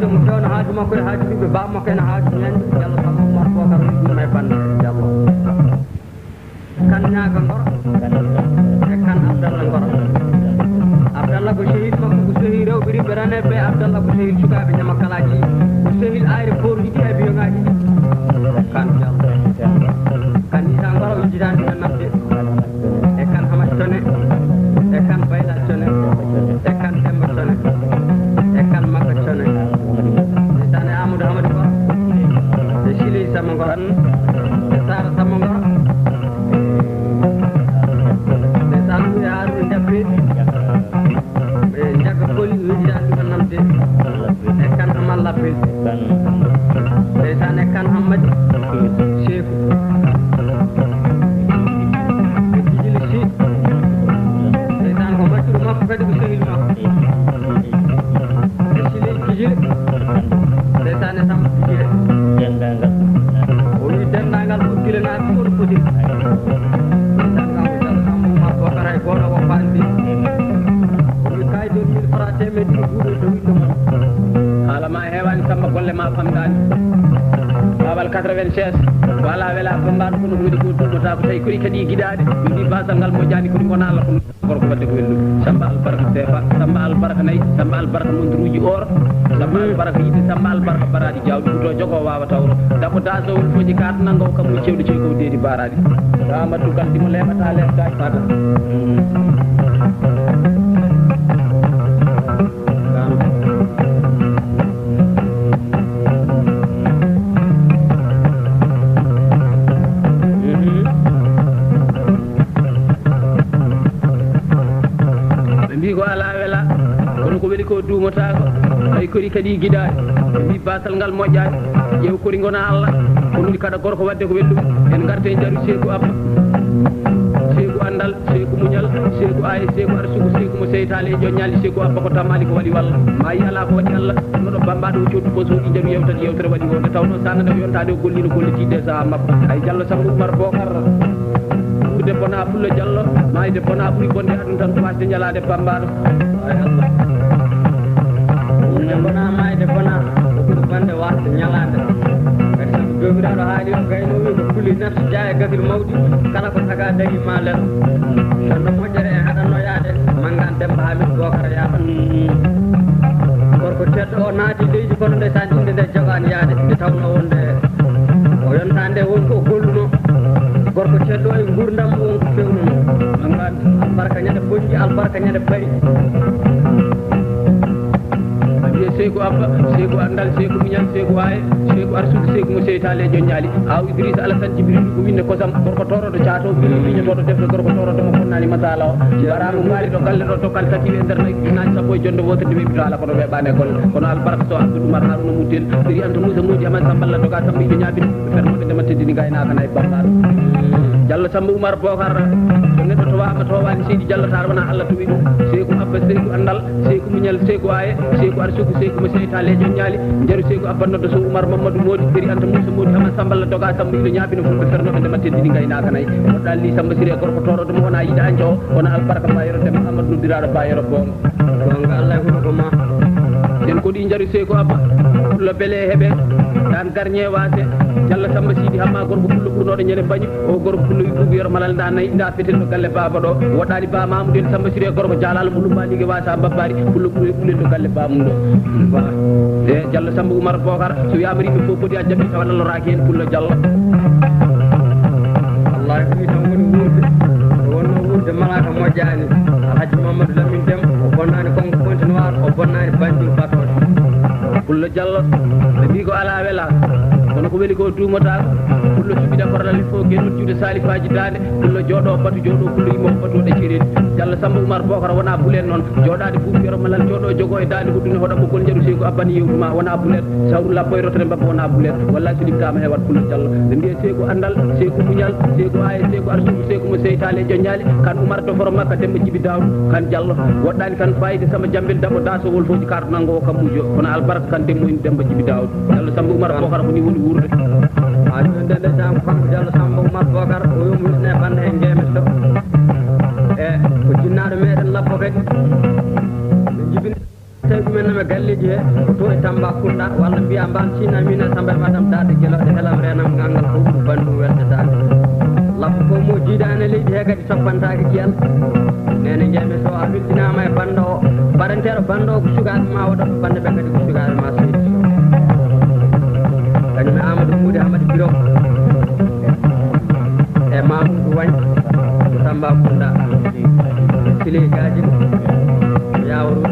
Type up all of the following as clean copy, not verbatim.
haaju mo fewna haaju makko e haaju ɓiɓɓe baba makko ene haaju ñande Diallo Samba Oumar Bocar ɗum e bande Diallo kan ñaaga ngoro e kan Abdallah ngoro Abdallah ko sehil makko ko sehil rewɓe riɓɓe raneɓe Abdallah ko sehil sukaɓe ñamakalaji ko sehil ayre foruji ɗi e biyoŋaji ɗi kan Diallo kan Issa ngoro ujjitandi men nafde e kan Hamad Tone e kan Bayla Tone e kan Demba Tone e kan Makka Tone isane Amadou Hamadi Ngoro e Sili Sama Ngoro e Sara Sama Ngoro e Salou Yaaru e Jabbe e Jaga Koli ujjitandi men nafde e kan Amal Labbe isane kan Hamadi Cheikhou kadi ko sehil makko e Sile Kijile ndeysane Samba Kijile o wi denndangal Ɓukkile naati fof ɗo foti ndeysane kanko Diallo Samba Oumar Bocar hay gooto o faandi o wi kayitol 1000 francs temedde ɗiɗi ɓuuɗo to wiɗɗo mum haala ma heewani Samba golle ma famɗani babal 96 wala wela bambaɗo kono ko waɗi ko tummata ko tawi kori kadi giɗaɗe mi mbi basal ngal moƴƴani kodi gona Allah ko gorko wadde ko wellude Samba albarka sefa Samba albarka nayyi Samba albarka mondiruji or Samba albarka yidde Samba albarka baraɗi jawɗi ɗuto jogo wawa tawro dabo dasowol foji karta nango kam mo cewɗo ceyi kow deedi baraɗi amadou kal dimo leɓata lesgaji fata ko ala wela kono ko weli ko duumotako ay kori kadi giɗaɗe mi basal ngal moƴƴani ƴeew kori gona Allah kono kada gorko wadde ko welɗum en garte jaru Seeku Abba Seeku andal Seeku muñal Seeku aye Seeku arsugu Seeku mo seytale e joññali Seeku Abba ko tammali ko waɗi walla ma yi ala ko waɗi Allah noɗo bambaɗo o coddu posuji jaru yewtata yewtere waɗi wonde tawno sanna nde yontade o gollino gollitiɗe saha mabba ay Diallo Samba Oumar Bocar debbo na Pullo Diallo ma debbo na ɓuuri bonde aduna tan ko wasde ñalade bambaɗo ay Allah debbo na ma debbo na ko ɓuuri bonde wasde ñalade kadi sabu jomiraɗo haali o gayno wi ko kuli nafsi jaya gafil mawɗi kala ko taga dañi ma lelo tan no moƴƴere e haɗanno yaade manggan Demba Hamidou Bocar yaada gorko tedɗo o naati leydi kono ndeysan inde nde jogani yaade nde tawno wonde o yontande wonko o golluno gorko ceddo e gurdam on ko fewnuno mangad albarka ñande boƴƴi albarka ñande bari wiye Seeku Abba Seeku andal Seeku muñal Seeku aye Seeku arsude Seeku mo seytale joññali aw Idrissa Alassane Djibril ko winne kosam gorko toroɗo caato miñotoɗo defde gorko toroɗo mo fonnani masala o warama maari ɗo galle ɗo dokkal tati e nder naji sappo e jonde wotere nde weɓito ala kono weɓani e golle kono albarka so Abdou Oumar Harouna Moutel seri anta Moussa Moudi Amad Samballa doga Samba iɓe ñaabino fermoɓe ndema teddini gaynaka nayi bambaɗo Diallo Samba Oumar Bocar so neɗɗo towama towani seydi Diallo tar wona Allah towi ɗum Seeku Abba Seeku andal Seeku muñal Seeku aye Seeku arsugu Seeku mo seytale joññali jaru Seeku Abba noddo so Oumar Mamadou Modi seri anta Moussa Modi Amad Samballa doga Samba iɓe ñaabino fulɓe fernoɓe ndema teddini gaynaka nayi woɗɗa li Samba Siri e gorko toroɗo mo wona yiɗa anco o wona albarka bayero ndema Amadou noddiraɗo bayero gonga gonga Allah e huɗo ko ma sen ko ɗi jaru Seeku Abba pullo beele heɓe dan garñe wase Diallo Samba Sidi hamma gorko pullo ɓurnoɗo ñande bañi o gorko pullo wi ɓuuɓi yoro malal nda nayyi nda fetelɗo galle baba ɗo woɗɗani ba Mamoudou en Samba Siri e gorko jalalo mulum maligue wasa babbari pullo ɓuuri ɓulelɗo galle bamum ɗo voilà e Diallo Samba Oumar Bocar so wiyama rimɓe fof poti a jaɓi tawa lalloraki hen pullo Diallo wallahi ɗumi tan woni wurde wonno wurde malaka moƴƴani Alhaji Mamadou Lamine Déme o bonnani konko continuar o bonnani Banjul Batoɗe pullo Diallo ɓe mbi ko ala wela kono ko weli ko duumotako pullo suɓiɗa korlal il faut gen nodjude salifaji dande pullo jooɗo batu jooɗo pullo yimmo batuɗe cereɗi Diallo Samba Oumar Bocar wona bulen noon jooɗade buuɓi yoro malal jooɗo jogo e dande huɗune hoɗa ɓoggol jaru Seeku Abba ni yewtuma wona bulet sawru labboye rotere mbabba wona bulet wallahi so ɗimtama hewat pullo Diallo ɓe mbiye Seeku andal Seeku muñal Seeku aye Seeku arsugu Seeku mo seytale joññali kan Oumar doforo makka Demba Djibi Dawdu kan Diallo woɗɗani kan fayide Samba Jambel dabo dasowol fof karto nango o kam mujo kono albarka kan Demba woni Demba Djibi Dawdu Diallo Samba Oumar Bocar ko ni woni wurde aɗum nde jam kanko Diallo Samba Oumar Bocar o yomuɗine bande e ngemeto e ko jinnaɗo meɗen labbo kadi ɓe jibini tawi ɗumen nome galle galleji he ko to e Tambacounda walla mbiya mban sina mina Samba madam dade geloɗe helam renam gangal ko ɗum bandum weltataade labbo ko mo jiidani leydi he kadi soppantaki ƴiyal nene jeemi so a wiltinama e banda o baɗanteɗo banda o ko sukaɓe ma woɗoɓe bande ɓe kadi ko sukaɓe ma seydi kañum e Amadou Moudi Hamadi Biro e Mamoudou Wagne ko Tambacounda Siley Gadjim Yaworu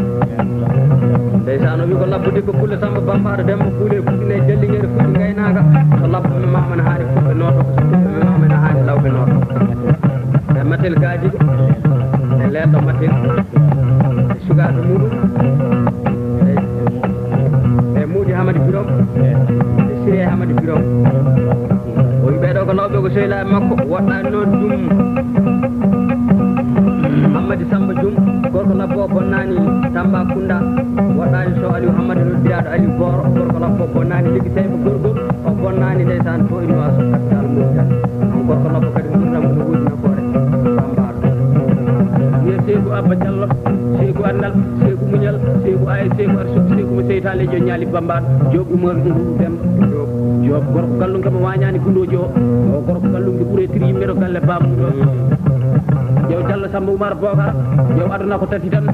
ndeysaan o wi ko labbude ko pulle Samba Bambaɗo Demba Kuule fuɗɗine jallingere fuɗɗi gaynaka so labbo mi mamane haali fulɓe nooto so fulɓe mi mamane haali lawɓe nooto e Matel Gadjiɗo e leɗɗo Matel e sukaɓe muɗum e Moudi Hamadi Birom e Siré Hamadi Birom o wi ɓeɗo ko lawɓe ko sehilaaɓe makko woɗɗani noon Dum Hamadi Samba Dioum gorko labbo bonnani Tambacounda woɗɗani so Aliou Hamadi noddiraɗo Aliou Boro gorko labbo bonnani liggi tawi ko gorgol o bonnani ndeysaan to ina waso capital mondial am gorko labbo kadi gurdam no woodi nafoore Tambaɗo wiye Seydou Abba Diallo Seydou Andal Seydou Muñal Seydou Aye Seydou Arsou Seydou mo seytale jo ñaali Bambaɗo Diop Umar Ndour Demba Diop gorko gallunke mo wañani gundoji o gorko gallunke ɓuure tri yimɓeɗo galle bamuɗo Jew Diallo Samba Oumar Bocar jew aduna ko tati tan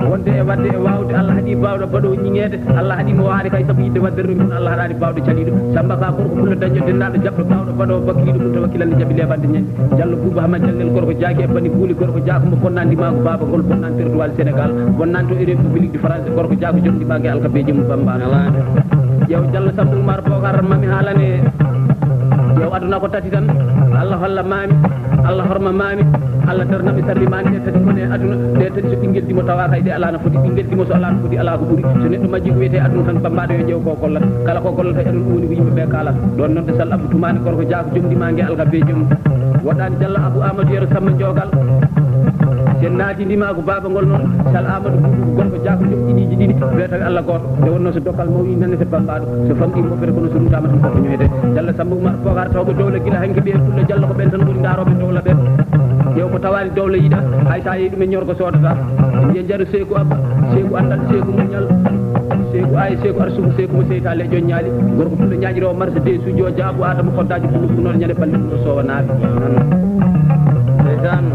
wonde e wadde e wawde Allah haɗi bawɗo baɗo ñiŋede Allah haɗimo waade kay sabu yidde waddere ɗum Allah haɗani bawɗo caliɗo Samba ka gorko fulla dañƴo dennaɗo jaɓɗo bawɗo baɗo bakkiɗo mum to wakkilande jaabi lebande ñande Diallo Bouba Hamad Diallel gorko jaaki e bani guuli gorko jaakomo bonnandimako baba gol bonnantere duwal Sénégal bonnanto e république du français gorko jaako jomɗimake alkabeji mum Bambano jew Diallo Samba Oumar Bocar mami haalane jew aduna ko tati tan Allah holla mami Allah horma mami Allah darnami sarrimani ɗe tati kone aduna ɗe tati so ɓinguel dimo tawa kay ɗe ala no foti ɓinguel dimo so ala no foti ala ko ɓuuri so neɗɗo majji ko wiyete aduna tan Bambaɗo yo ƴeew ko gollata kala ko gollata eɗon ɗum woni ko yimɓeɓe kalata ɗon noon de Sall Abdou Toumani gorko jaako jomɗimangue alkabeji mum woɗɗani Diallo Abou Amadou Yero Samba Diogal sen naati ndimako baba ngol noon Sall Amadou Boubou gorko jaako jomɗiɗiji ɗiɗi wiyata Allah goto nde wonno so dokkal mo wi nanete Bambaɗo so famɗi moɓɓere kono so rutama tan koko ñoyde Diallo Samba Oumar Bocar tawɓe dowla guila hanke ɓiye fulla Diallo ko ɓen tan woni daroɓe dowla ɓen jew ko tawani dowla yiɗa hay sa yeeyi ɗum e ñorgo sodata mbiye jaru Sékou Abba Sékou Andal Sékou Muñal Sékou Aye Sékou Arsou Sékou mo seytale joññaali gorko fulla ñaƴirowo marché de suji o jaabu adama koddaji fullo funoɗo ñande balle ɗum o sowanaaɓe ndeysaan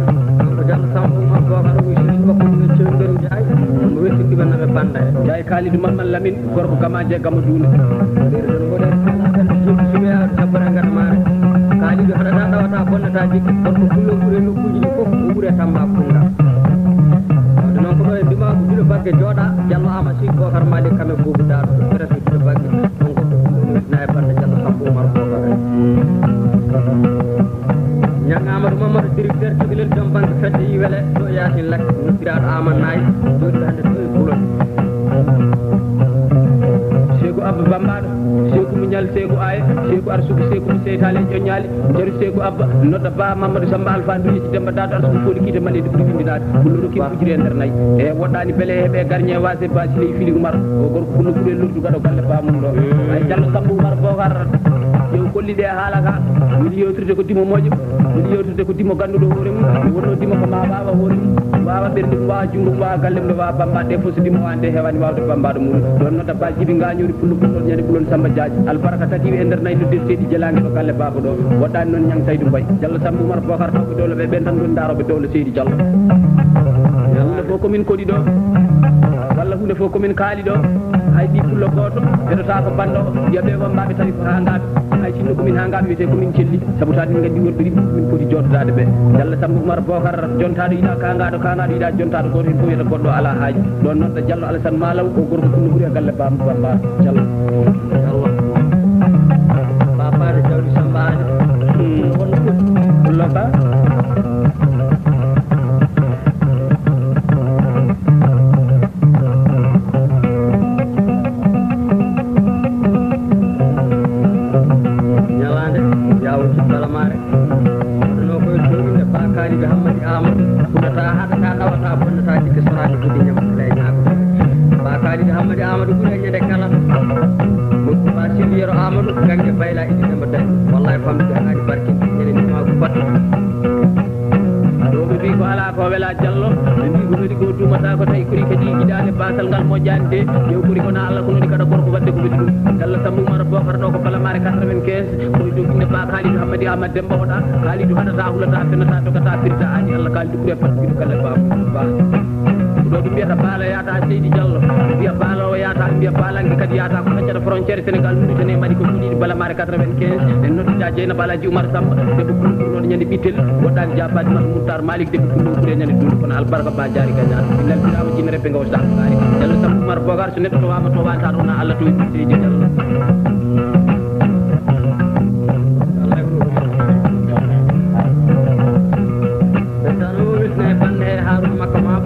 ko Diallo Samba Oumar Bocar o wisi makko no cewndel Ndiaye mo wettindima naɓe banda e Ndiaye Kalidou Mamman Lamine gorko Gamaje Gama Duune nder mboɗen kalaɓen jimɓe suɓeyaɗo sabbere ngadamare Kalidou haɗata ɗawata bonnata jikki gorko fullo ɓuure nokkuji ɗi fof o ɓuure Tambacounda wawde noon ko ɗo e ndimago juɗo bagge jooɗa Diallo Amassi Bocar Malick Kame Boubou Daro presque juɗo bagge on ko wettina e banda Diallo Samba Oumar Bocar ñang Amadou Mamadou directeur cukalel joom banque fedde yiwele ɗo Yacine Lac noddiraɗo Amane Nayi joɗiɗo hannde ɗo e Kulon Sékou Abba Bambaɗo Sékou Muñal Sékou Aye Sékou Arsou Sékou mo seytale joññaali jaru Sékou Abba nodda Ba Mamadou Samba Alpha Ndouriji Demba Dato Arsou fooli kiite malede ɓuuri windinade fullo ɗo kim ujiri e nder nayyi e woɗɗani beele heeɓe garñe wasde basile Fili Oumar o gorko fullo ɓuuri e lurdu gaɗo galle bamum ɗo ay Diallo Samba Oumar Bocar jew kolliɗe e haala ka woni yewtirde ko dimo moƴƴo woni yewtirde ko dimo ganduɗo hoore mum mi wonno dimo ko ma wawa hoore mum wawa ɓernde mum wawa jungo mum wawa galle mum wawa Bambaɗo ɗe fof so dimo wande hewani wawde Bambaɗo muɗum ɗon noon dabba jibi gañori fullo ɓurɗon ñande ɓulon Samba Diadji albaraka tatiɓe e nder nayyi noddir seeɗi jelague ɗo galle baba ɗo woɗɗani noon ñang Saydou Mbaye Diallo Samba Oumar Bocar tawɓe dowle ɓe ɓen tan goni daroɓe dowle Seydi Diallo hunde fof commune koɗi ɗo walla hunde fof commune kaali ɗo hay ɗi fullo goto heɗota ko banda o wiyaɓe wambaɓe tawi ko hangaɓe hay sinno commune hangaɓe wiyete commune Thielly saabu tade min gandi worɓe ɗiɗi min poti jotodade ɓe Diallo Samba Oumar Bocar jontaɗo yiɗa kangaɗo yiɗa jontaɗo goto hen fof wiyata goɗɗo ala haaji ɗon noon ɗo Diallo Alassane Malaw o gorko fullo ɓuuri e galle Bamba Diallo Babaɗo Jawdi Samba Ade wonno fullo ba Kalidou Hamadi Amadou funata haɗata ɗawata bonnata jikka soraki kudi ñamatala e ñaago ba Kalidou Hamadi Amadou ɓuuri e ñande kala nokku ba Sylviero Amadou gangue bayla idi demba dañ wallahi famde haji barkinde ñene nimago batta ɗo ɓe mbi ko ala ko wela Diallo ɓe mbi ko kadi ko tuma dumata ko tawi kori kadi giɗade basal ngal moƴƴani de yew kori kona Allah ko noni kada gorko wadde ko ɓeɗi ɗum Diallo Samba Oumar Bocar ɗo ko balamare 95 koye doginde ba Khalidou Hamadi Ahmad Demba oɗa Khalidou haɗata hulata fenata dogata firta ani Allah kalidou ɓuure pattiɗo galle ba ɗo ɗum mbiyata baala yata Seydi Diallo mbiya baala o yata mbiya baalangue kadi yata ko ɗaccata frontiére Sénégal Mauritanie mbaɗi ko ɗiɗi balamare 95 en noddita Dieynaba Alaji Oumar Samba debbo kulɗurnoɗo ñande ɓittel woɗɗani jabbaji mata Moutar Malick debbo kulɗo ɓuure ñande duuɗi kono albarka ba jaari gañata illal birama jinne rebbe gawsa kaari Diallo Samba Oumar Bocar so neɗɗo to wama to wanta ɗum na Allah to Seydi Diallo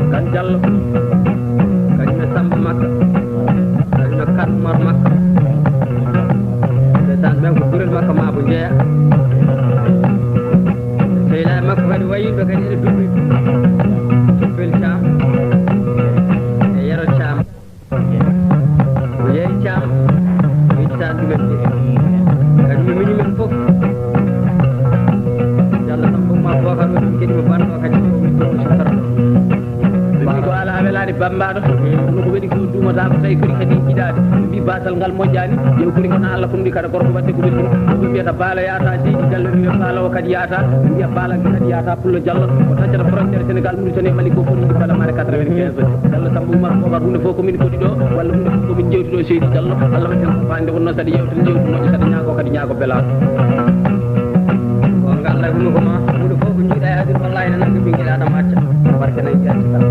kan Diallo kañum e Samba makka kañum e Kane Oumar makka ndeysaan ɓen ko gurel makka ma bo jeeya sehila e makko kadi wayiɓe kadi ene dubbi Tubbel Thiam e Yero Thiam o yeeri Thiam o yittan ɗumen ɗi kadi mi miñumen fof Diallo Samba Oumar Bocar o ɗum kadi mo banno kadi o wiɗɗo o sukara ko ala welade bambaɗo no ko weɗi ko dumata ko tawi kori kadi jiɗade mbi basal ngal moƴƴani yew kori kono Allah kono ɗi kada gorko wadde ko ɓeɗi ɗum mbiyata baala yata Seydi Diallo wiya baala o kadi yata mbiya baalanke kadi yata Pullo Diallo o taccata frontiére Sénégal Mauritanie Mali ko fof ɗi balamare 95 Diallo Samba Oumar Bocar hunde fof komin koɗi ɗo walla hunde fof komin jewti ɗo Seydi Diallo Allah watten ko fande wonno saɗa yewtere jewtu moƴƴo saɗa ñaago kadi ñaago belaɗo ko ngal lay huno ko ma hunde fof ko jiiɗa e hadir wallahi nana ko ɓinguel Adama acca barke nayi jaccital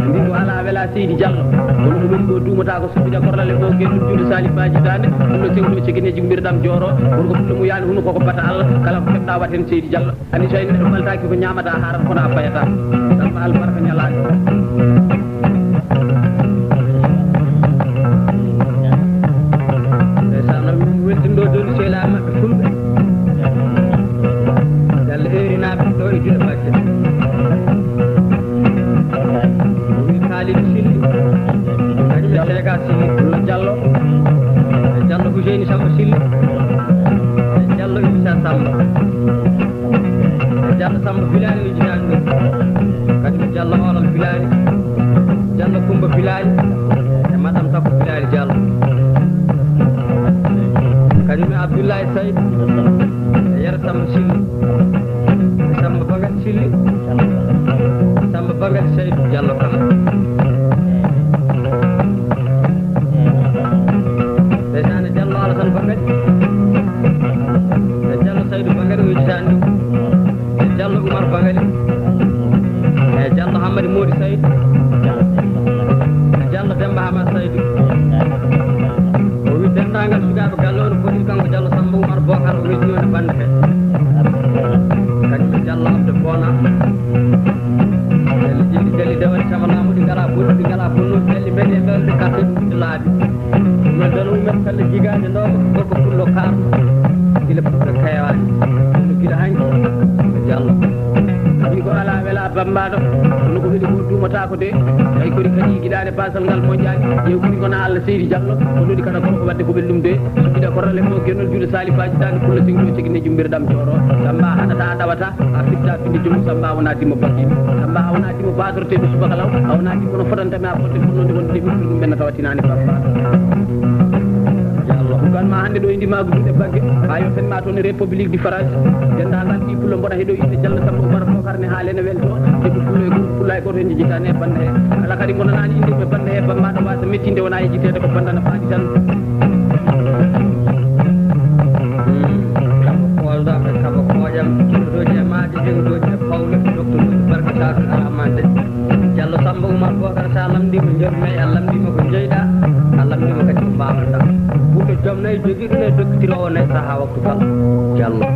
mbi ko ala wela Seydi Diallo wono ko woni ɗo dumata ko suɓɓida korlale ko gueɗum juuɗe salifaji dande ɗumno sengto ceguineji mbirɗam joro wonko ɗumɗo mo yaani huno koko bata Allah kala ko keɓɗa waten Seydi Diallo andi so neɗɗo faltaki ko ñamata harat kono a bayata Samba albarka ñalade ndeysan min weltindo doni sehla mabɓe fulɓe Diallo heerinaɓe ɗo e juuɗe majje Khalidou Silli kañum e Séga Silli Pullo Diallo e Diallo Ouseyni Samba Silli e Diallo Issa Samba e Diallo Samba Bilali mi jinani ɗum kadi ko Diallo Olal Bilali Diallo Coumba Bilali e Madame Sakko Bilali Diallo kañum e Abdoulaye Saydou e Yero Samba Silli e Samba Bagati Silli Samba Bagati Saydou Diallo kala ndeysaan Diallo Alassane Bagati e Diallo Saydou Bagati o yejitani ɗum e Diallo Oumar Bagati e Diallo Hamadi Mody Saydou e Diallo Demba Hamad Saydou o wi dendagal sukaɓe galle o no foti kanko Diallo Samba Oumar Bocar o wejinode bande he kañum Diallo Abde Bona jeli dewani sama lamu ɗi ngala ɓuɗɗi ɗi ngala bonnuji jelli mbeɗe mbewde carte ɗum ɗi laaɓi ɗumen ɗon umen kalla jigade ndogo gorko pullo karno gila puɗɗo kayawani no gila hanki ko Diallo wi ko ala wela bambaɗo no ko weɗi ko dumata ko de tawi kori kadi giɗade basal ngal moƴƴani yew kori kona Allah Seydi Diallo ko ɗoɗi kada gorko wadde ko ɓellum de suɓɓida korrale mo guennol juuɗe salifaji dande Pullo sengto ceguineji mbirɗam joro Samba haɗata a ɗawata a fitta finde joomum Samba wona dimmo bakkima Samba a wona dimmo basorteɗo subaka law a wona dimmo no fotantami a fodde fonnode wonde ɗeɓirɗo ɗum ɓenna tawatinani bambaɗo Diallo ganma hande ɗo indi mago duɗe bagge ha yottanma toon république du France dendagal ɗi pullo mboɗa heeɗo inde Diallo Samba Oumar Bocar ne haale ne welto debbo pullo e goto en jejjitani e bande he ala kadi gonanani inde ɓe bande he bambaɗo wasa mettinde wona yejjitede ko bandana faadi tan kabo koldaɓe kabo koƴam jogotoji e maaje jogotoji e pawle doctoruji barka saka alamande Diallo Samba Oumar Bocar sa lamdima jornayi a lamdima ko jeyɗa a lamdima kadi ko mbamata ɓurɗo joom nayyi joguiɗo nayi dokkitirowo nayi saaha waktu kala Diallo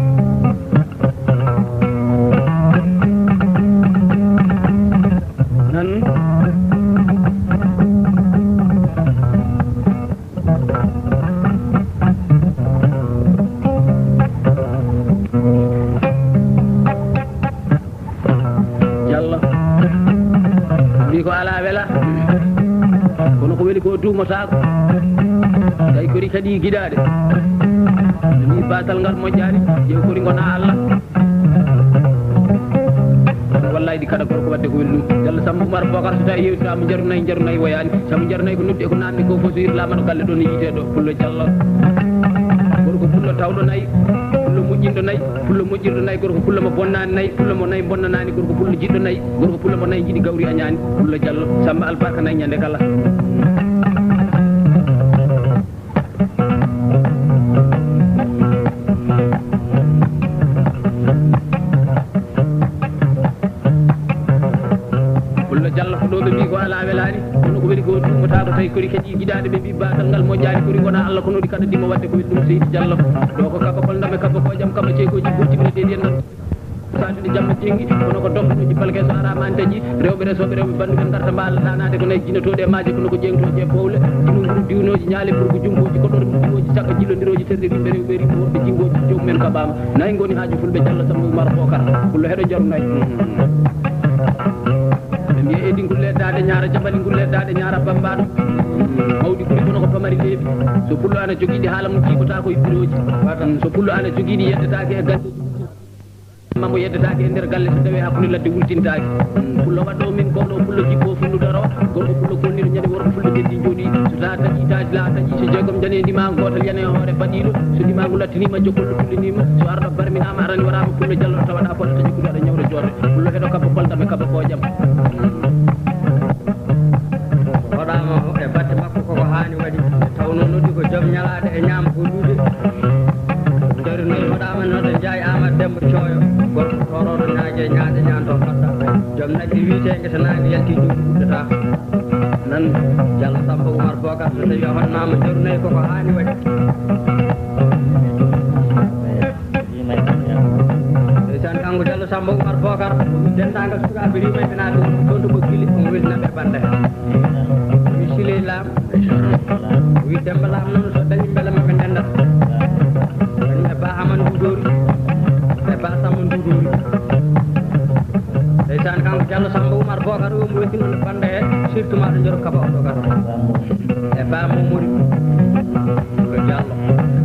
nan Diallo wi ko ala wela kono ko weeli ko dumotako tawi kori kadi giɗade mi basal ngal moƴƴani yew kori gona Allah wallaydi kada gorko wadde ko welɗum Diallo Samba Oumar Bocar so tawi yewtitama jarunayi woyani sabu jarunayi ko noddi e ko namdi ko fof so yirlama no galle ɗo no yiteɗo pullo Diallo gorko pullo tawɗo nayi pullo moƴƴinɗo nayi pullo moƴƴirɗo nayi gorko pullo mo bonnani nayi pullo mo nayi bonnanani gorko pullo jiɗɗo nayi gorko pullo mo nayi jiiɗi gawri añani pullo Diallo Samba albarka nayi ñande kala Diallo ko ɗo ɓe mbi ko ala welani kono ko waɗi ko tumata ko tawi kori kadi jiɗade ɓe mbi batal ngal moƴƴani kori wona Allah ko noɗi kada dima wadde ko welɗum Seydi Diallo ɗo ko kaba kolndame kaba kojam kaba ceekoji ɓurtimire ɗeɗi en satide jamma jengi kono ko dokkuji balke so arama an dañi rewɓe resoɓe rewɓe banduɓe garta mbala nanade ko nayi jinotoɗe e maaje kono ko jengtoje e bowle ɗinuguru diwnoji ñaale pour ko jumboji koɗoɗo diwoji cagga jillodiroji terde rimɓe rewɓe rimɓe wonɓe jingoji jomumen kaɓama nayi goni haaju fulɓe Diallo Samba Oumar Bocar pullo heɗo jaru nayi ɓe edi gulleddade ñaara jabali gulleddade ñaara bambaɗo mawɗi ɓuuri kono ko pamari leeɓi so pullo ana joguiɗi haala mum jiibata koye bureauji so pullo ana joguiɗi yeddetake e galle mambo yeddetake e nder galle so tawi hakkude ladde wultintaki pullo waɗɗo min koɗo pullo jibbo fulludoro gorko pullo gonniɗo ñande worko fullo deddi jooɗi so ta taƴi taji la taƴi so jeegom jane ndimago gotal yane hoore baɗiɗo so ndimago lattinima jokkollo tullinima so arɗo barminama arani warama pullo Diallo tawaɗa koɗo taƴi kuɗo aɗa ñawre jorde pullo heɗo kabba kolɗam e kabba kojam waɗama e batte makko koko hani waɗi tawno noddi ko joom ñalade e ñaama ko luude jori noyi waɗama noɗo Ndiaye Amadou Demba Thioyo gorko toroɗo ñaague ñaade ñanto fadda joom nagge wiitege so nangue yalti duuɓi ɓuɗɗata nan Diallo Samba Oumar Bocar so tawi honnama jori noyi koko hani waɗi ndeysaan kanko Diallo Samba Oumar Bocar dendagal sukaɓe rimayɓenaɓe ɗon to ɓoggili omo weltinaɓe bande wi Siley Lam wi Demba Lam noon so dañi beele maɓe ndendata kañum e ba Amadou Ndudori e ba Samba Ndudori ndeysaan kanko Diallo Samba Oumar Bocar omo weltinono bande he surtout maɗo joro kaba oɗo gara e ba Momori Diallo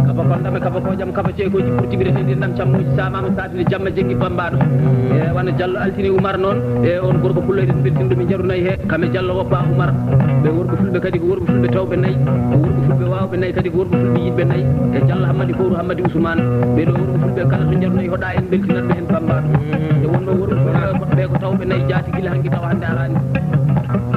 kaba kolɗame kaba kojam kaba ceekoji ɓurtimire ɗeɗi ɗam cammoji samama satide jamma jenggi bambaɗo e wona Diallo altini Oumar noon e on gorko pullo eɗen beltinɗo mi jarunayi he kame Diallo woppa Oumar ɓe worɓe fulɓe kadi ko worɓe fulɓe tawɓe nayyi ko worɓe fulɓe wawɓe nayyi kadi ko worɓe fulɓe yiɗɓe nayyi e Diallo Hammadi Fowru Hammadi Ousmane ɓeɗo worɓe fulɓe kala to jarunayi hoɗa en beltinatɓe hen bambaɗo e wonno worɓe ɓe ko tawɓe nayyi jaati guila hanki taw hande arani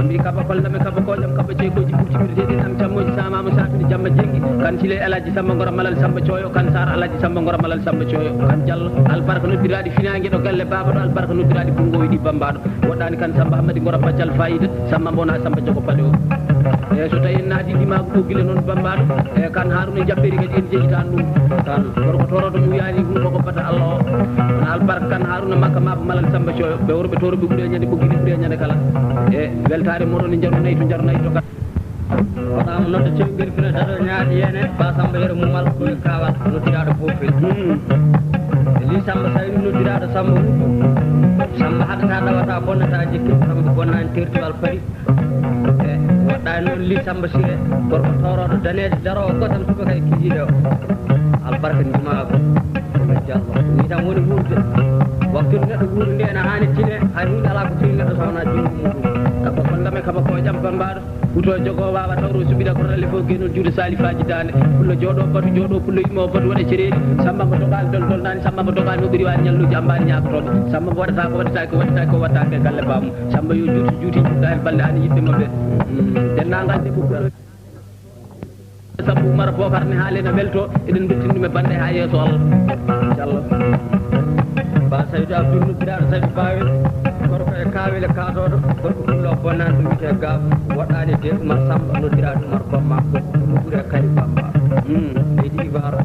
mbi kaba kolɗame kaba kojam kaba ceekoji ɓurtimire ɗeɗi ɗam cammoji samama satide jamma jenggi kan Siley Alaji Samba Ngora Malal Samba Thioyo kan Sar Alaji Samba Ngora Malal Samba Thioyo kan Diallo albarka noddiraɗi finague ɗo galle babaɗo albarka noddiraɗi bungowi ɗi bambaɗo woɗɗani kan Samba Hammadi Ngora Baccal Fayida Samba Bona Samba Jogo Paɗe o e so tawi en naati dimago ɗo guila noon bambaɗo e kan Harouna Jabberi kadi en jeeƴitan ɗum kan gorko toroɗo mi wiyani ɗum koko bata Allah o kono albarka kan Harouna makka maba Malal Samba Thioyo ɓe worɓe toroɓe ɓuuri e ñande ɓoggili ɓuuri e ñande kala e weltare moɗon e jarunayi to jarunayi to waɗama noon to cewɓel fino taɗo ñaaɗi yene ba Samba Yero Mumal koye kawal noddiraɗo Bofil li Samba Sayni noddiraɗo Samba Wuddu Samba haɗata ɗawata bonnata jikki Samba bonnani tertuwal pari e waɗɗani noon li Samba Siré gorko toroɗo daneje darowo gotal suba kay kijiɗe o albarka ndimago Diallo ni tan woni wurde waktude neɗɗo wuuri nde ene hani tine hay hunde ala ko tini neɗɗo sowona jungo muɗum kaba kolɗame kaba kojam bambaɗo huto jogo wawa tawro suɓiɗa ko relle fof guenol juuɗe salifaji dande pullo jooɗo batu jooɗo pullo yimmo batu waɗa cereɗi Samba mo dogali dolnani Samba mo dogani o ɓiri wani ñalluji ambani ñakotoɗo Samba mo waɗata ko waɗata ko waɗata ko wattake e galle bamum Samba yo juuti juuɗa hen balɗe hani yimɓe mabɓe dennagal de ko pullo Samba Oumar Bocar ne haali no welto eɗen bettin ɗum e bande ha yeeso Allah Diallo ba Saydou Abdoul noddiraɗo Saydou Bawel gorko e kawele katoɗo gorko pullo bonnani ɗum wiyete gab waɗɗani de Oumar Samba noddiraɗo Oumar Bamma gorko pullo ɓuuri e kari Bamba leydi Ibara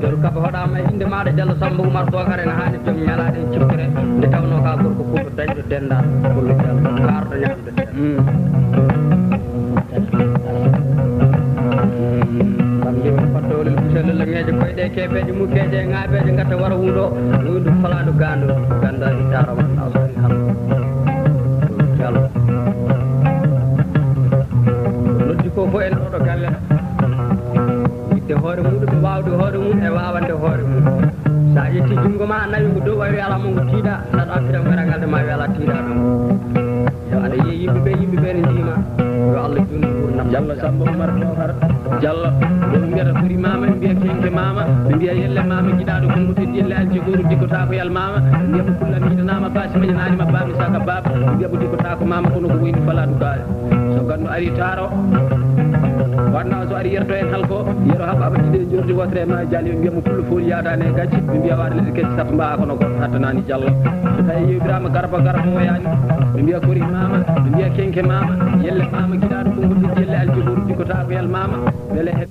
jor kaba hoɗama e inde maɗa Diallo Samba Oumar Bocar ene hani joom ñalaɗe en cikkere nde tawno ka gorko pullo dañɗo dendal pullo Diallo karɗo ñamde kam jimi fattolel ɓuselel ŋeeje koyɗe keɓeje mukkeje e ŋaaɓeje gatta wara wuuɗo wuydu faladu gandu ganda ittara wonɗa soni hal Diallo noddi ko fof en ɗoɗo galle yitte hoore muɗum wawde hoore mum e wawande hoore mum sa ƴetti jungo ma nawi ko dow wawi ala mo ngo tiiɗa saɗa firam hiiraɗo yo aɗa yiya yimɓe ɓe ne ndima yo Allah junni ɓurnam Diallo Samba Oumar Bocar Diallo ɗo ɓe mbiyata fori mama ɓe mbiya kenke mama ɓe mbiya yelle mama jiɗaɗo konmo teddi yelle aljogoru diggotako yal mama ɓe mbiya mo fullam hiɗanama basi mañananima bami saka baba ɓe mbiya mo diggotako mama kono ko woyni faladu gaare so gandu ari taro wanna so ari yerto en halko yero haɓa amadide jordi wotere ma diallo ɓe mbiya mo fullo foli yadane e gacci ɓe mbiya waɗa leɗɗi kecci sappo mba kono goto hattanani Diallo so tawi yewdirama garba woyani ɓe mbiya kori mama ɓe mbiya kenke mama yelle mama jiɗaɗo konmo teddi yelle aljogoru diggotako yal mama beele he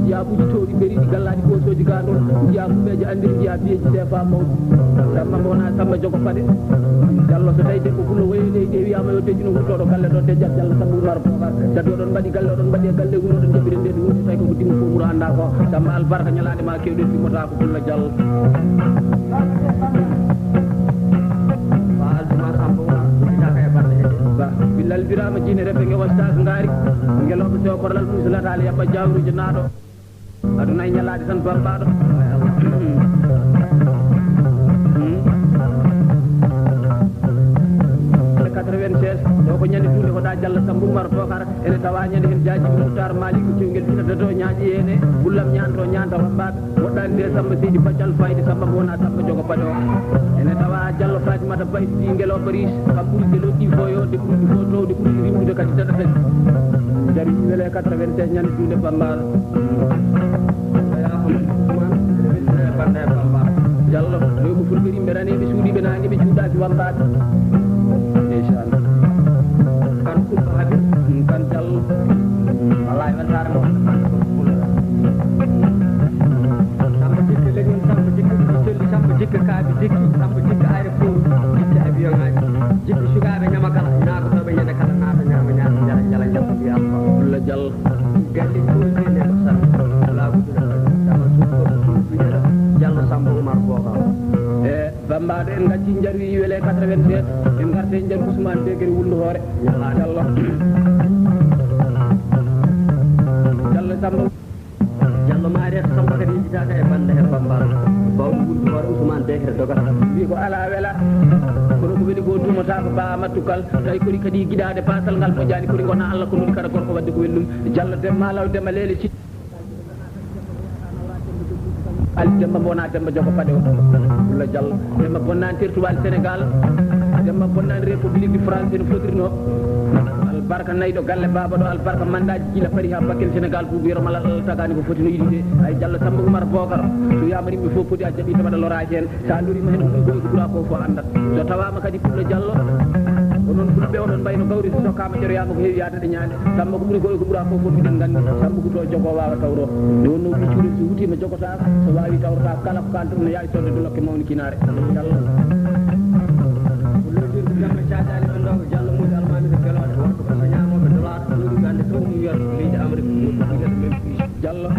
jaabuji towɗi beriɗi gallaɗi ɓosoji ga ɗon jiya fuɓeji andiri jiya biyeji sefa mawɗi samba mowona samba jogo paɗe Diallo so tawi debbo fullo woyi leydi e wiyama yo dejjuno wurtoɗo galle ɗon dejjat Diallo Samba Oumar Bocar sadi oɗon mbaɗi galle oɗon mbaɗi e galle wuuro ɗon jaɓɓiɗen nde wuuro tawi koko dimmo fo wuuro anda ko samba albarka ñalade ma kewɗen timmota ko fulla Diallo billal birama jine rebe nge wastaka ngaari ngeloɓe sewo korlal mum so latali yaɓɓa jawruji naaɗo aduna e ñalade tan bambaɗo 96 ɗo ko ñande tunde hoɗa Diallo Samba Oumar Bocar ene tawa ñande hen jaji Moutar Malik cewgel ɗinatato ñaaƴi ene bullam ñanto ñanta wambaɓe woɗɗani nde Samba Seydi Baccal Fayde Samba mo wona Samba jogo paɗe o ene tawa Diallo Fatimata Baydi ɗi ngeloɓe riche kam ɓuuri geloɗi fo yo de ɓuuri fo towde ɓuuri rimdude kadi taɗatati jari wele 96 ñande tunde bambaɗo Diallo rewɓe fulɓe rimɓe raneɓe suuɗiɓe nangue ɓe cuuɗaki wambaɓe ndeysaan kan kumba habi kan Diallo wallahi weltare mo Samba jikka leñol Samba jikka celli Samba jikka kaabi jikki Samba jikka aéroport jikki avion ngaji jikki sukaɓe ñama kala nagotoɓe ñande kala naata ñama ñama jala jala jala mbiya fulla Diallo galli ɓurɗine ko Samba wala gudura sama suuɗo Diallo Samba Oumar Bocar bambaɗo en gacci jarwi wele 96 en garte jar Ousmane Begeri wullu hoore Diallo Diallo Samba Diallo maari Samba kadi yejitaka e bande he bambaɗo bawɗo wullu hoore Ousmane Begeri dogata wi ko ala wela kono ko weli ko tumata ko ba mattukal tawi kori kadi guiɗade pasal ngal moƴƴani kori gona Allah ko nudi kada gorko wadde ko wellum Diallo demma law dema leele ci Ali Demba Mbona Demba jogo paɗe o Abdoulaye Diallo Demba bonnani tertuwal Sénégal Demba bonnani République du France no fotirno albarka nayɗo galle baba ɗo albarka mandaji jila pari ha bakkel Sénégal buubu yero mala Allah tagani ko foti no yiɗi de ay Diallo Samba Oumar Bocar so wiyama rimɓe fof poti a jaɓi to waɗa loraji hen sa durima hen ɗum goy ko ɓuura ko fo andat so tawama kadi Pullo Diallo onon fulɓe oɗon mbayno gawri so sokkama ƴeroyama ko heewi yadade ñaade Samba ko ɓuuri koye ko ɓuura fof fof miɗen gandi Samba ko to jogo wawa tawro nde wonno ɓi cuuɗi so wutima jogotaka so wawi tawrota kala ko kalta ɗum no yawi todde lokke mawni kinare Diallo lojirde jamma caɗali ɗon ɗo ko Diallo muɗi almami ko beloɗe wonko kono ñamoɓe dolata ɗoɗi gande to mum wiyata ko leydi Amérique wiyata men puis Diallo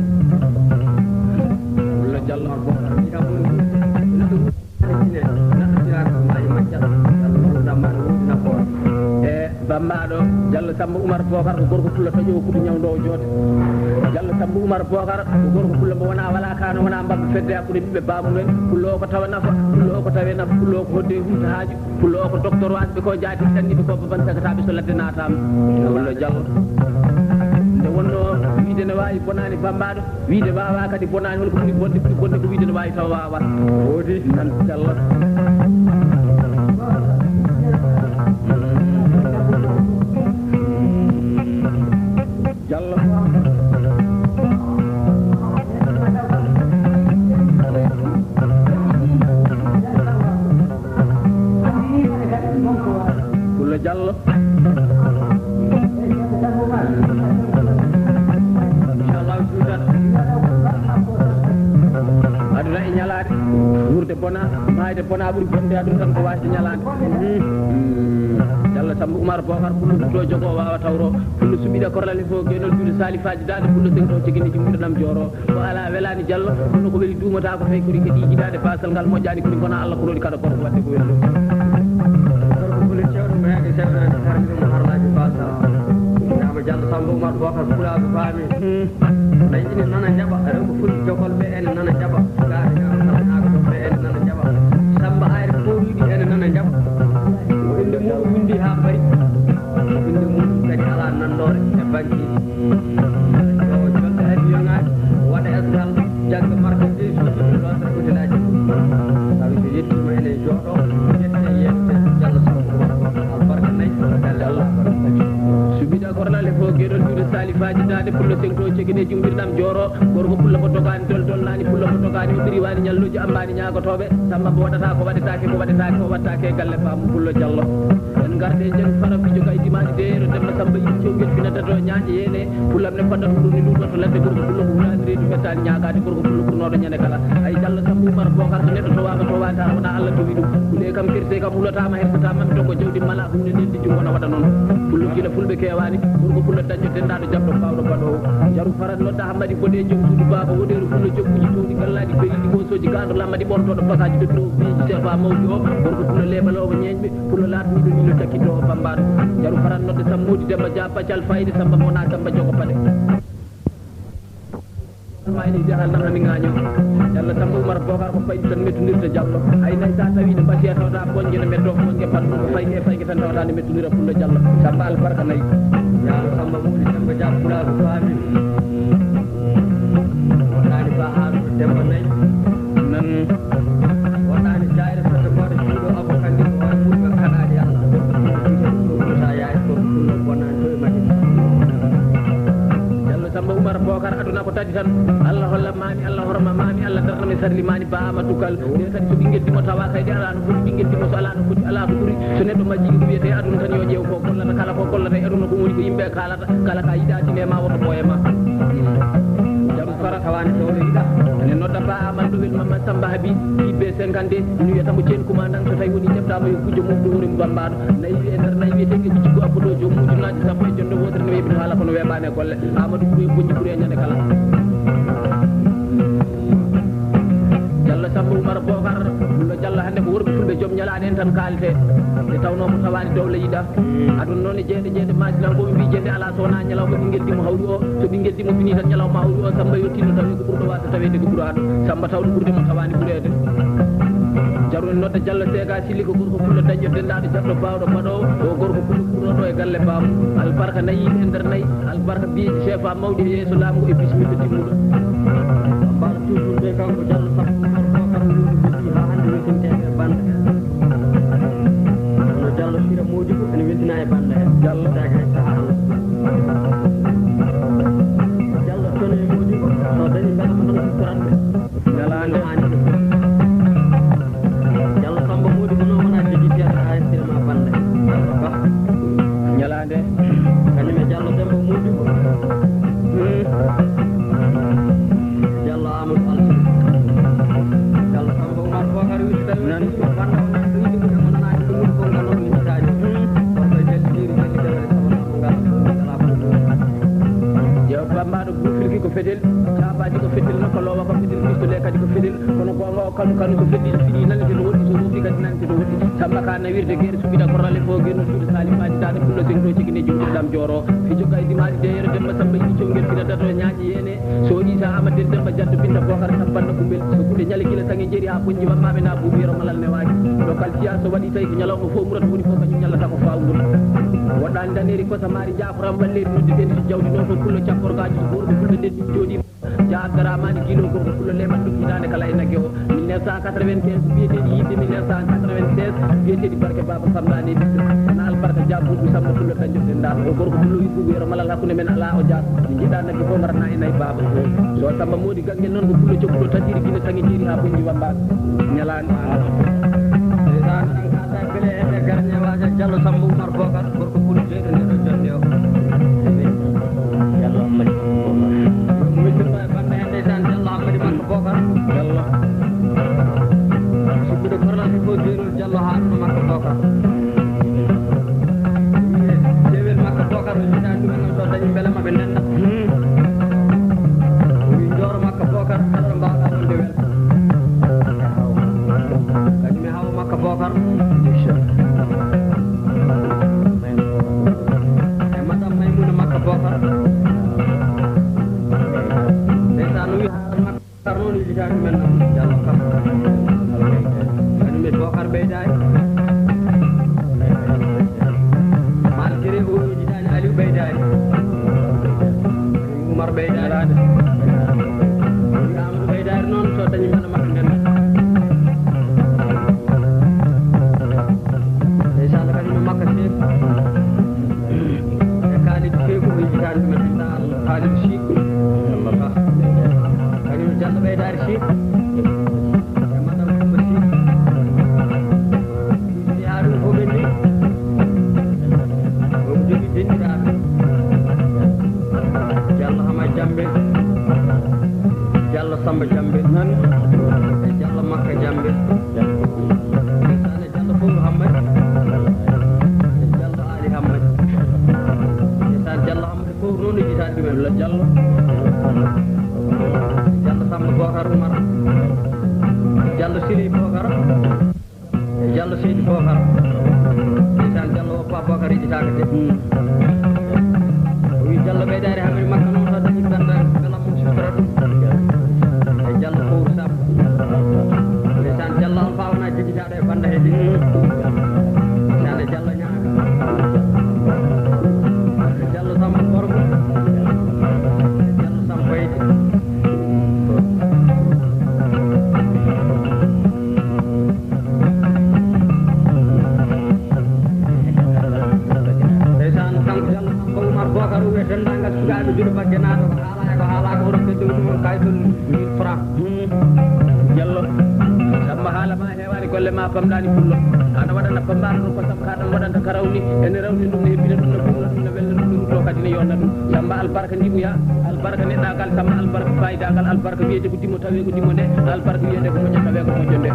walla Diallo ar Bocar kam neɗɗo neɗɗo tiraka ko mayi majjal Diallo dammani wodi nafoore e bambaɗo Diallo Samba Oumar Bocar ko gorko pulla taƴo kuɗo ñawdowo joote Diallo Samba Oumar Bocar ko gorko pulla mo wona wala kano wona mbabba fedde hakkude ɓiɓɓe bamumen pullo o ko tawa nafa pullo o ko tawe nafa pullo o ko hodde humta haaju pullo o ko docteur wasɓe ko jaati tanniɓe ko baban sagataɓe so ladde natama walla Diallo nde wonno wiide ne wawi bonani bambaɗo wiide wawa kadi bonani holko ɓuuri bonde ɓuuri bonde ko wiide ne wawi taw wawat woodi nan Diallo Diallo Pullo Diallo inchallah suudat aduna e ñalade wurde bona mayde bona ɓuuri bonde aduna tan ko wasde ñalade Diallo Samba Oumar Bocar pullo ɗo jogo wawa tawro pullo suɓiɗe korlal fof guenol juuɗe salifaji dade pullo segi ɗo cegini jimmuɗo ɗam joro ko ala welani Diallo kono ko weeli dumata ko tawi kori kadi jiɗade basal ngal moƴƴani kori gona Allah ko roɗi kada gorko wadde ko wellum gorko pullo cewɗo mo heeɓe sewnade harmi ɗum harlaji basal ñama Diallo Samba Oumar Bocar pulaɓe faami dañi ene nana jaɓa rewɓe fulɓe jogol ɓe ene nana jaɓa sukaɓe ñama kala nagotoɓe ene nana jaɓa Samba ayre fof wiɗi ene nana jaɓa sengto cegine jumbirɗam joro gorko pulla ko dogani dol nani pulla ko dogani o ɓiri wani ñalluji ambani ñagotoɓe samba mo waɗata ko waɗetake ko waɗetake ko wattake galle bammo pullo diallo en garde jang fara fijo kay dimaji deero demba samba yimɓe cewgel finata to ñaaƴe yene pullam ne faddat ɗum ni ɗum to ladde gorko pullo ko wulani reedu mettani ñagade gorko pullo ɓurnoɗo ñande kala ay diallo samba oumar bocar so neɗɗo to wama ta wona allah towi ɗum ɓuule kam kirte kam hulotama hersatama mi to ko jawdi mala ɗum ne neldi jungo no waɗa noon pullo gila fulɓe kewani gorko pullo dañƴo dendaɗo jamɗo bawɗo baɗowo jaru farat nodda hammadi boɗe joom suudu baba woɗero pullo jokkuji towɗi gallaɗi beyiɗi gosoji gando lammadi ɓontoɗo bakaji ɓe tro biji sefa mawɗi o gorko pullo leɓalowo ñeñɓe pullo latmiɗo ni no takkito o bambaɗo jaru farat nodda sammodi demba dia paccal fayde samba mona samba jogo paɗe mayni jahal nan hami ngaño yalla samba oumar bocar ko fayi tan mettodirta diallo hay nay sa tawi ne mbasiya tawta bonje ne metto bonje pat ko fayke fayke tan tawta ne mettodira pullo diallo samba albarka nayi yaalo samba mudi demba jappulaɗo faami waɗani ba haaruɗo demba nayi nan waɗani jayre fodde goto juuɗo abokandi ko wawi ɓurɓe kaɗaɗi allah sa yaay ko pullo bonani to e madi samba oumar bocar aduna ko tati tan allah holla mami allah horma mami allah darnami sarli mani ba amadou kal ɓen kadi so ɓinguel dimo tawa kayde ala no foti ɓinguel dimo so ala no foti ala no ɓuuri so neɗɗo majji ko wiyete aduna tan yo ƴeew ko gollata kala ko gollata e aduna ko woni ko yimɓe kalata kala ka yiɗatine ma woto ɓooyema jaam fara tawani towɗo yiɗa ene nodda ba amadou wel mamad samba haabi yibbe 50 mi wiyatamo ceen commandant so tawi woni ƴeftama yo gujjo mum ɗo woni mo bambaɗo nayi e nder nayi wiyete ɓe jiggo abboto joom ujunnaji sappo e jonde wotere no weɓino haala kono weɓani e golle amadou ɓuuri bonji ɓuuri e ñande kala diallo samba oumar bocar ɗumɗo diallo hande ko worɓe fulɓe joom ñalani en tan kalete nde tawno ko tawani dowle yiɗa aduna noon e jeeɗe masilankoɓe mbi jeeɗe ala sowona ñalawma ɓinguel dimo hawri o so ɓinguel dimo fini tan ñalawma hawri o samba yettino tawi ko ɓurɗo wasa tawede ko ɓuuraɗo samba tawɗo ɓurde mo tawani ɓuurede jaru en nodda diallo sega silli ko gorko pullo dañƴo dendaɗo jabɗo bawɗo baɗowo o gorko pullo ɓurnoɗo e galle bammo albarka nayiɓe e nder nayyi albarka biyeji chefa mawɗi e yeeso laamu e bisimilla timmuɗo mbaɗa toujours ɓe kanko diallo samba oumar bocar luuɗo ɓeddi ha hande weltintede e banda no diallo sira modibo ene weltina e banda he diallo sega e sahara diallo tono e modibo so dañi mbelama tan suttoranɓe ñalande diallo samba modibo noon wona jogui piyaɗa ha estirma banda he diallo ba ñalande kañum e diallo demba modibo diallo amadou alsi diallo samba oumar bocar wiide tawi banda o nan ɗo yiɗi ɗum o nanani ɗum woni ko ngal on limitadi kono jallidiri jallidewere sawanamo ngal ala bando jew bambaɗo gufirki ko fedel cabaji ko fedel nokko lowa ko fedel pistole kadi ko fedel kono gonga o kanu ko feddi fini nanete no woɗɗi so woɗɗi kadi nanete no woɗɗi samba ka nawirde gueɗe suɓiɗa korale fo gueno suuɗo salimaji dade pullo sengto cegine jumtirɗam joro fijo kay dimaɗi deyere demba samba yiɗi cowguel finata to ñaaƴe yene so isa amadel demba jaddo binta bocar sabbanno kumbel so ɓuuɗe ñale gila sange jeeri ha bonji wammaɓe na buuɓi yero malal ne waji lokal fiya so waɗi tawi ko ñalawma fo murata woni fof kañum ñallata ko fawgol woɗɗani daneri kosa maari jaforam walleri nodde ɓeni so jawdi noon fof pullo capporgaji so ɓurɓe fulɓe nden ɗum jooɗima jaagaramani guilo gorko pullo leman ɗum hitande kala e naggue o 1995 biyeteɗi yidde 1996 biyeteɗi barke baba samdani ɓiɗɗo na albarka jabuɗum samba pullo dañƴoɗen dal o gorko pullo wi ɓuuɓi yero malal hakkude men ala o jas mi jiɗa naggue fo garatna e nayyi baba so samba modi ganguel noon ko pullo jokkuɗo tatiri guine sangue jeeri ha bonji wambaɓe ñalani ndeysaan en kalda beele ede garñe waja diallo samba oumar bocar gorko pullo jeyɗo ndeɗo jonde o diallo hammadi weltirma e banda hen ndeysaan diallo hammadi makko bocar diallo sukkude korlal fof joynol diallo haɗuno makko bocar jewel makko bocar o jiɗani ɗumen noon so dañi beelama ɓe ndenda wi joro makko bocar kala ɗo mbawɗa ɗon de wel kañum e hawa makko bocar hedde o wi Diallo ɓeydare hamiri makka noon o dañi gandal kala mum sutora ɗum e Diallo fowru Samba ndeysaan Diallo alfa wona jejjitaɗo e banda hedde sane Diallo ñaaka Diallo Samba Korgo Diallo Samba Baydi Bokaru we dendangal sukaɓe juɗo bajjanaɗo ko haalaka oɗo ɓeddow ɗumon kayitol 1000 francs Diallo Samba haalama hewani golle ma pamɗani pullo ana waɗana pambaro ɗum ko Samba kaɗam waɗanta ka rawni ene rawni ɗum ne hebbina ɗum ne ɓumna ɗum ne welna ɗum ɗum to kadi ne yonna ɗum Samba albarka ndimuya albarka neɗɗagal Samba albarka fayidagal albarka wiyede ko dimmo tawi ko dimmo nde albarka wiyede ko moƴƴo tawe ko moƴƴo nde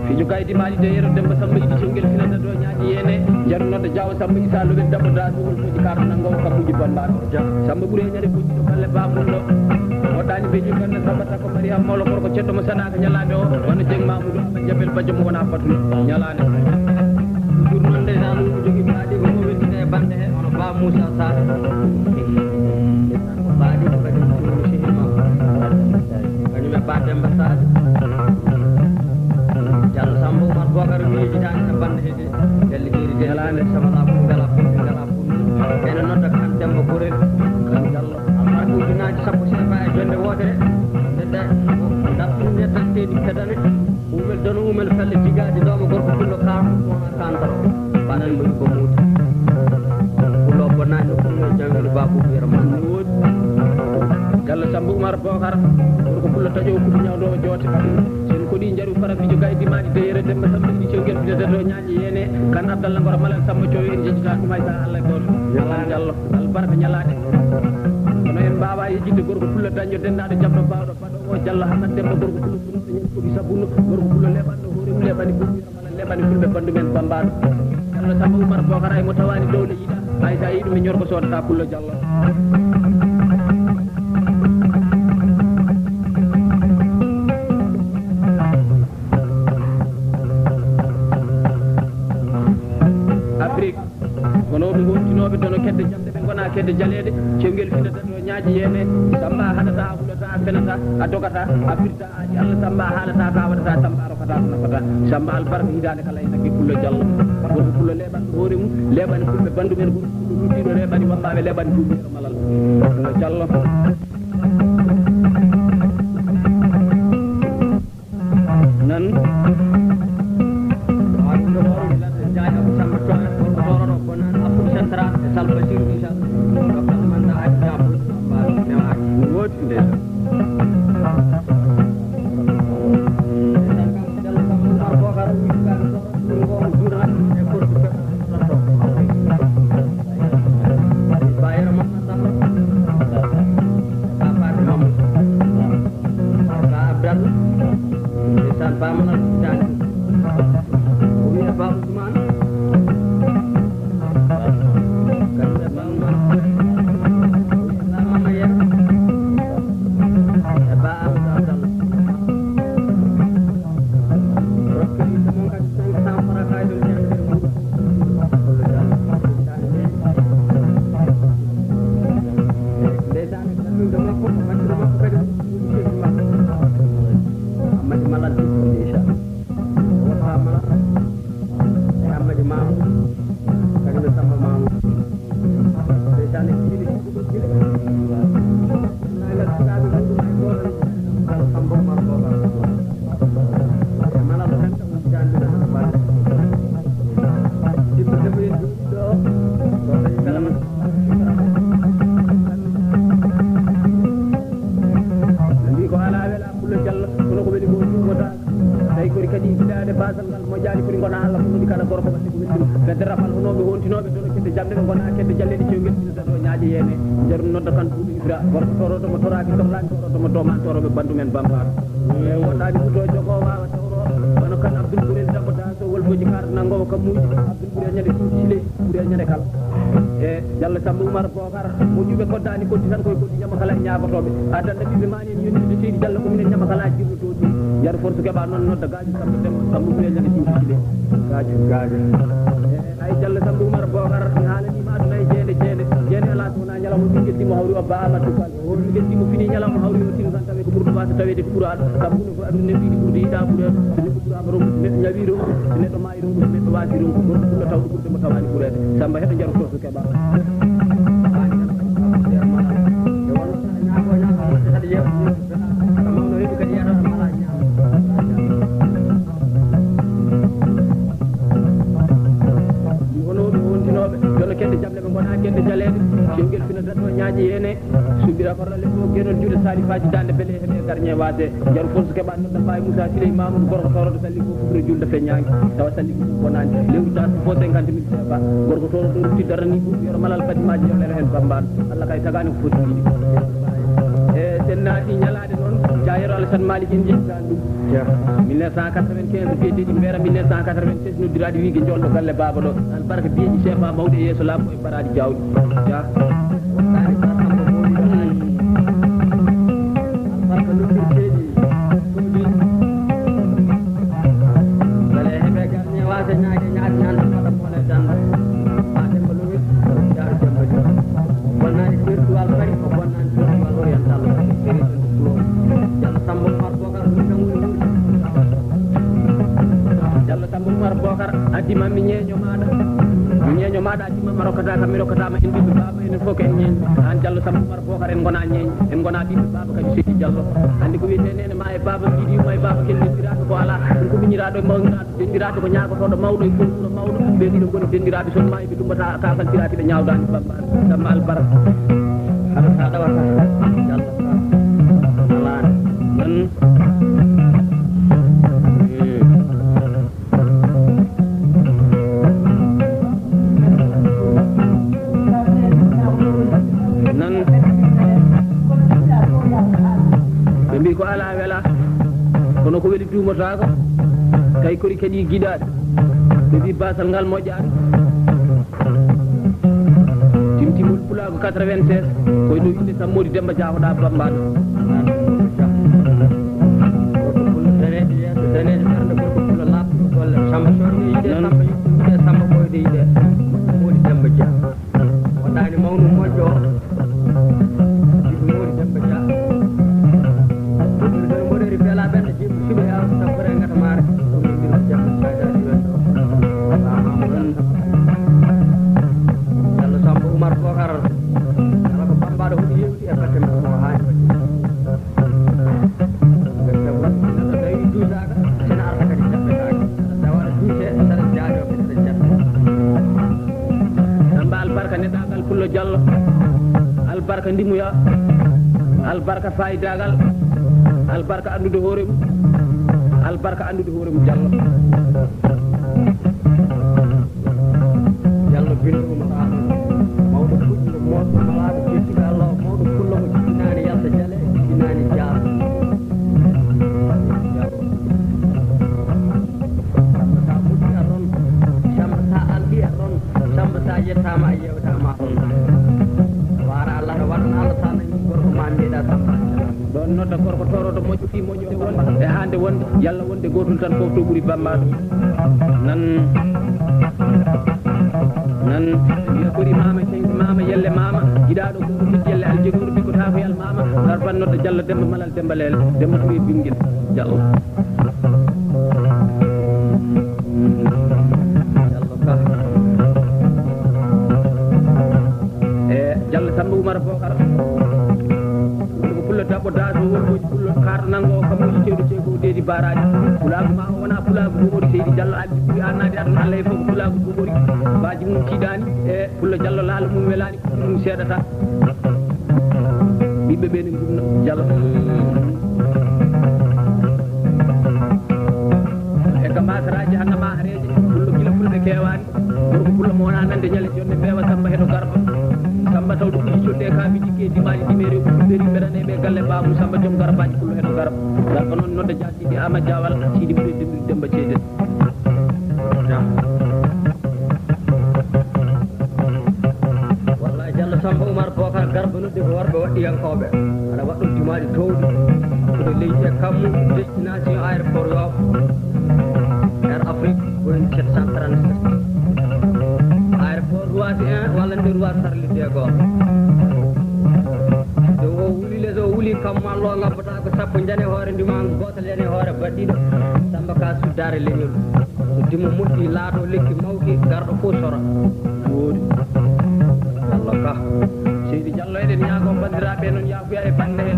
fijo kaydi maɗi de yero demba Samba yiɗi cewgel finata ɗo ñaaƴi yene jarnodde Diaw Samba Issa lowen dabo dasugol foji karɗo nangawo kabbuji bonmbaɗo Samba ɓuuri heñade foji ɗo balle bamumɗo woɗɗani beji ganda Samba tako Mariam mawlo korko ceddo mo sanaka ñalade o wona Dieng Mamoudou ama jabel badio mo wona fatude ñalade toujours noon ndeysaan ko jogui mbaɗi ko weddine e bande he hono Ba Moussa Sarr mbaɗi ko kadi ɗumno sehilma kañum e Ba Demba Sadio Diallo Samba Oumar Bocar miyejitani e bande hede jalliɗiri de ñalade samala fu ngala fu ngala fu ene nodda kan Demba Borel kan Diallo almaka ujunaji sappo seefa e jonde wotere ndedda dartinde tan teedi kedane umel dono umel felle jigaji doomo gorko pullo kaam wona kantoro banan mbayi ko muuti pullo bonnani pullo jangel babou yerma woodi Diallo Samba Oumar Bocar gorko pullo taƴo kuɗi ñawdowo joote sen koɗi jaru fara fijo gaydi maɗi de yere demba Samba yiɗi cewgel fidata to ñaaƴi yene kan Abdallah Ngoro Malal Samba Thioyo en jejjita ɗum hay sa Allah goto ñalade Diallo albarka ñalade kono en mbawa yejjidde gorko pullo dañƴo dennaɗo jamɗo bawɗo paɗo o Diallo Hamad Demba gorko pullo funoɗo ñen koɗi sabunno gorko pullo leɓanɗo hooremu leɓani fulɓiramala leɓani fulɓe bandu men bambaɗo Diallo Samba Oumar Bocar ay mo tawani dowle yiɗa hay sa yiɗum e ñorko sodata pullo Diallo Afrique wonoɓe gontinoɓe dono kedde jamɗe ɓe gona kedde jaleɗe cewgel finata ɗo ñaaƴi yene Samba haɗata a hulata a fenata a dogata a firta aji Allah Samba haalata ka waɗata Samba rokata ko nafata Samba albarka hitande kala e naggi pullo Diallo gorko pullo leɓanɗo hoore mum leɓani fulɓe bandu men gorko pullo luttiɗo leɓani wambaɓe leɓani fulɓiro malal no Diallo nan Salva Sir Isa Dr. Manda Ajab woodi ndeysaan Diallo Samba Oumar Bocar wiɗɗaɓe ɗo ngo jurani e korko bayero mamma Samba ka Fatou Mamadou ka Abdallah ndeysaan bamanal jani o wiya Babou Ousmane bandu men bambar e wonani futo jogo wawa tawro wono kan Abdoul Bourel Dabo daso wolfoji kar nangowo kam muji Abdoul Bourel ñade sile Bourel ñade kala e Diallo Samba Oumar Bocar moƴƴuɓe koddani koddi tan koye koddi ñama kala ñagotoɓe adanda ɓiɓe mani en yonide seydi Diallo ko minen ñama kala jirno toji yar force keɓa noon nodda gaji Samba Bourel ñade sile gaji ay Diallo Samba Oumar Bocar haalani ceerno ba amadou kal woni ɓeddimo fini ñalawma hawri o tino tan tawi ko ɓurɗo wasa tawede ko ɓuuraɗo kam huno ko aduna neɗɗo yiɗi ɓurde yiɗa ɓuurede so neɗɗo ɓuurama rongu so neɗɗo ñawi rongu so neɗɗo maayi rongu so neɗɗo waasi rongu gorko fulla tawɗo ɓurde mo tawani ɓuurede samba heɗo jaru to so keɓa kende jalede cewgel fina daddo ñaaji ene subira farale o genol juude sali faji dande bele hebe garñe wade jaru fon so keba non baay Moussa Siley Mamadou gorko toro salli ko fure julde fe ñaangi tawa salli ko bonani lewru tas fo 50000 ba gorko toro do rutti darani bu yoro malal fatimaji yoro hen bamban Allah kay tagani ko foti e sen naati ñalaade non jaayero Alassane Malick en jeetan dum 1995 beedi mbera 1996 no diradi wi ge joldo galle baba do al baraka bieji chefa mawde yeso lambo e baradi jawdi ja wonani tan ambo modi al baraka no beedi toji bale hebe garni wase nyaage nyaade nyaade mata mole dan ade ko luwi jaar jamba wonani berdu al bari ko wonani berdu al oriental seri to jalla sambo mar bokar no ngul jalla sambo mar bokar addi mammi ñeño maada addi mamma rokata kam mi rokata ma en bibbe baba en foko en ñeñ an jallo sambo mar bokar en gona ñeñ en gona bibbe baba kadi sedi jallo andi ko wiete nene ma e baba bidi mo e baba kel dendirado ko ala ko miñirado e mawngirado dendirado ko ñaagotodo mawdo e fulfuro mawdo be dido goni dendirado son ma e be dumbata ka faltirati be ñaawdani bamba samma al barak ala sa dawata jallo ala nan mbi ko ala wela kono ko weli duumotako kay kori kadi gidaade be bi basal ngal moƴƴaade timtimol pulago 96 koy no inde sammodi demba jaahoɗa bambaɗo samba sorni yide samba yide samba boyde yide modi demba dia wadani mawnu moƴƴo modi demba dia moderi bela ben jim sibe ya sabare ngata mare dum jam sada diwe yalla sambo Umar Bokar ala ko bambado hudi yewti e batte mo haani Jallo albarka ndimuya albarka faydagal albarka andude hoore mum albarka andude hoore mum jallo jallo bindu mo taal mawdo kuddo mo malaado jettiga Allah mawdo kullo mo dinani yalla jale dinani jaar samata mudi aron samata albi aron samata yetama yewtama wara Allah wadana Allah tan gorko mandida tam don nodda gorko torodo moƴƴo fi moƴƴode wonde e hande wonde yalla wonde gotol tan fof to ɓuri bambaɗo nan ya kori mama cenki mama yelle mama giɗaɗo ko ɗum jelle aljegoru bikkota ko yal mama darban nodda jallo demba malal demba lele demba to wi bingel jallo jallo Samba Oumar Bokar ko pulla dabbo daado wonboji pulla kar nango kam mo cewdo cego dedi baraji pulago ma wona pulago gomori seydi jallo aldi buri annade aduna Allah e fof pulago gomori baji mum tidani e pulla jallo laalo mum welani ko dum sedata bibbe be ni dum jallo e kamasaraji hanna ma hareje pulla kila fulbe kewani gorko pulla mo wona nande nyale jonne bewa Samba hedo garba Samba tawdu ko jodde ka mi dikke dimali dimere ko beri berane be galle babu Samba jom garbaji kullu hedo garab dal ko non nodde jatti di ama jawal sidi buri demba cede wallahi jallo Samba Oumar Bokar garba nodde ko warbe waddi yankobe ada waddo dimali tawdu ko leydi kammu destination aéroport Yoff Air Afrique woni 737 aéroport Roissy 1 walla ndir Roissy sarlide go huuli kam mallo ngabbata ko sappo jane hoore ndima gotal jane hoore baddiɗo Samba ka suddare leñol so dimo mutti laato lekki mawki garɗo fof sora woodi Allah ka Seydi Diallo eɗen ñaago bandiraɓe noon yaafuya e bande he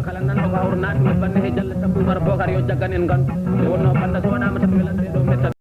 kala nanɗo ko hawro naati e bande he Diallo Samba Oumar Bocar yo jaggan en gandu nde wonno banda so waɗama tan welat ɓeɗo